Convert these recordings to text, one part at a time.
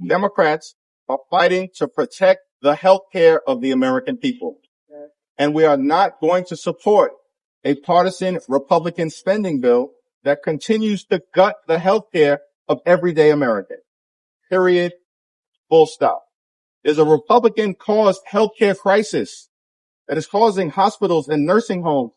Democrats are fighting to protect the health care of the American people. And we are not going to support a partisan Republican spending bill that continues to gut the health care of everyday Americans. Period. Full stop. There's a Republican-caused healthcare crisis that is causing hospitals and nursing homes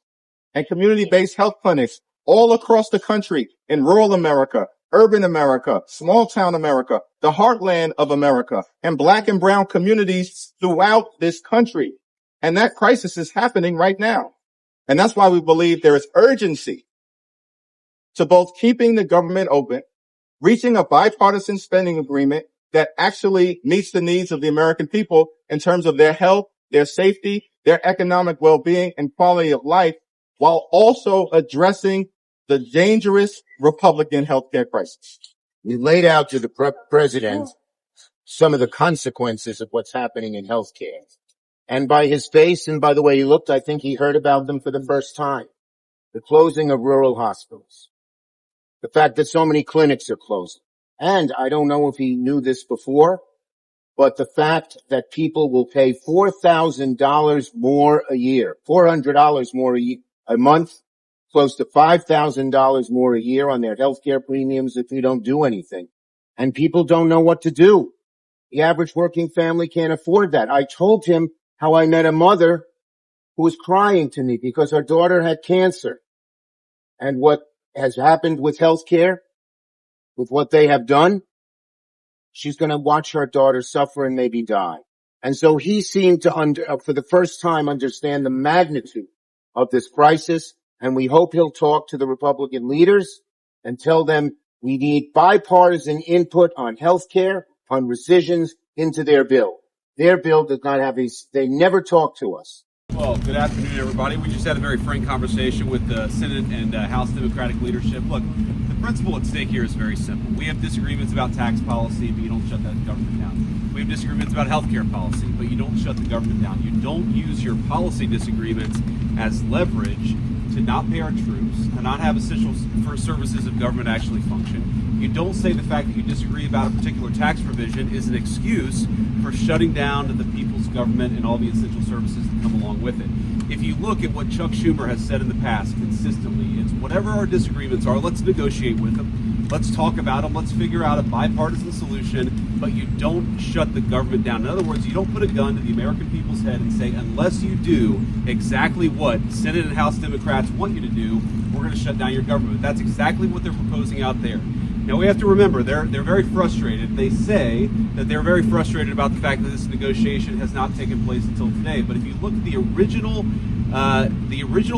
and community-based health clinics all across the country, in rural America, urban America, small-town America, the heartland of America, and Black and brown communities throughout this country. And that crisis is happening right now. And that's why we believe there is urgency to both keeping the government open, reaching a bipartisan spending agreement that actually meets the needs of the American people in terms of their health, their safety, their economic well-being, and quality of life, while also addressing the dangerous Republican healthcare crisis. We laid out to the president some of the consequences of what's happening in healthcare. And by his face and by the way he looked, I think he heard about them for the first time. The closing of rural hospitals. The fact that so many clinics are closing. And I don't know if he knew this before, but the fact that people will pay $4,000 more a year, $400 more a month, close to $5,000 more a year on their healthcare premiums if you don't do anything. And people don't know what to do. The average working family can't afford that. I told him how I met a mother who was crying to me because her daughter had cancer. And what has happened with healthcare, with what they have done, she's going to watch her daughter suffer and maybe die. And so he seemed to, for the first time, understand the magnitude of this crisis. And we hope he'll talk to the Republican leaders and tell them we need bipartisan input on health care, on rescissions into their bill. Their bill does not have they never talk to us. Well, good afternoon, everybody. We just had a very frank conversation with the Senate and House Democratic leadership. Look, the principle at stake here is very simple. We have disagreements about tax policy, but you don't shut that government down. We have disagreements about healthcare policy, but you don't shut the government down. You don't use your policy disagreements as leverage to not pay our troops, to not have essential services of government actually function. You don't say the fact that you disagree about a particular tax provision is an excuse for shutting down the people's government and all the essential services that come along with it. If you look at what Chuck Schumer has said in the past consistently, it's whatever our disagreements are, let's negotiate with them. Let's talk about them. Let's figure out a bipartisan solution, but you don't shut the government down. In other words, you don't put a gun to the American people's head and say, unless you do exactly what Senate and House Democrats want you to do, we're going to shut down your government. That's exactly what they're proposing out there. Now, we have to remember, they're very frustrated. They say that they're very frustrated about the fact that this negotiation has not taken place until today. But if you look at the original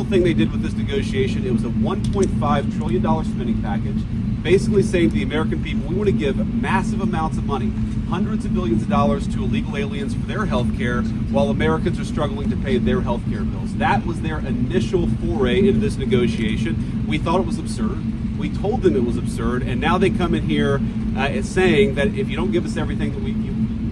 thing they did with this negotiation, it was a $1.5 trillion spending package, basically saying to the American people, we want to give massive amounts of money, hundreds of billions of dollars to illegal aliens for their health care while Americans are struggling to pay their health care bills. That was their initial foray into this negotiation. We thought it was absurd. We told them it was absurd, and now they come in here saying that if you don't give us everything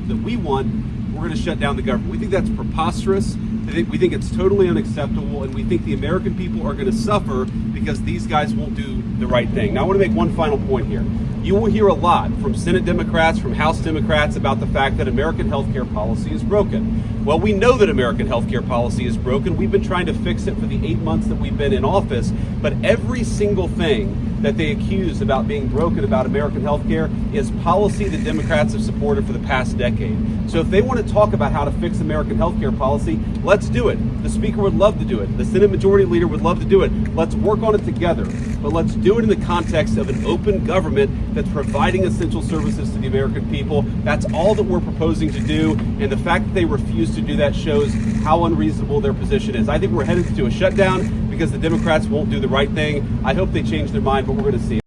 that we want, we're going to shut down the government. We think that's preposterous. We think it's totally unacceptable, and we think the American people are going to suffer because these guys won't do the right thing. Now, I want to make one final point here. You will hear a lot from Senate Democrats, from House Democrats about the fact that American healthcare policy is broken. Well, we know that American healthcare policy is broken. We've been trying to fix it for the 8 months that we've been in office, but every single thing that they accuse about being broken about American healthcare is policy that Democrats have supported for the past decade. So if they want to talk about how to fix American healthcare policy, let's do it. The Speaker would love to do it. The Senate Majority Leader would love to do it. Let's work on it together. But let's do it in the context of an open government that's providing essential services to the American people. That's all that we're proposing to do. And the fact that they refuse to do that shows how unreasonable their position is. I think we're headed to a shutdown because the Democrats won't do the right thing. I hope they change their mind, but we're going to see.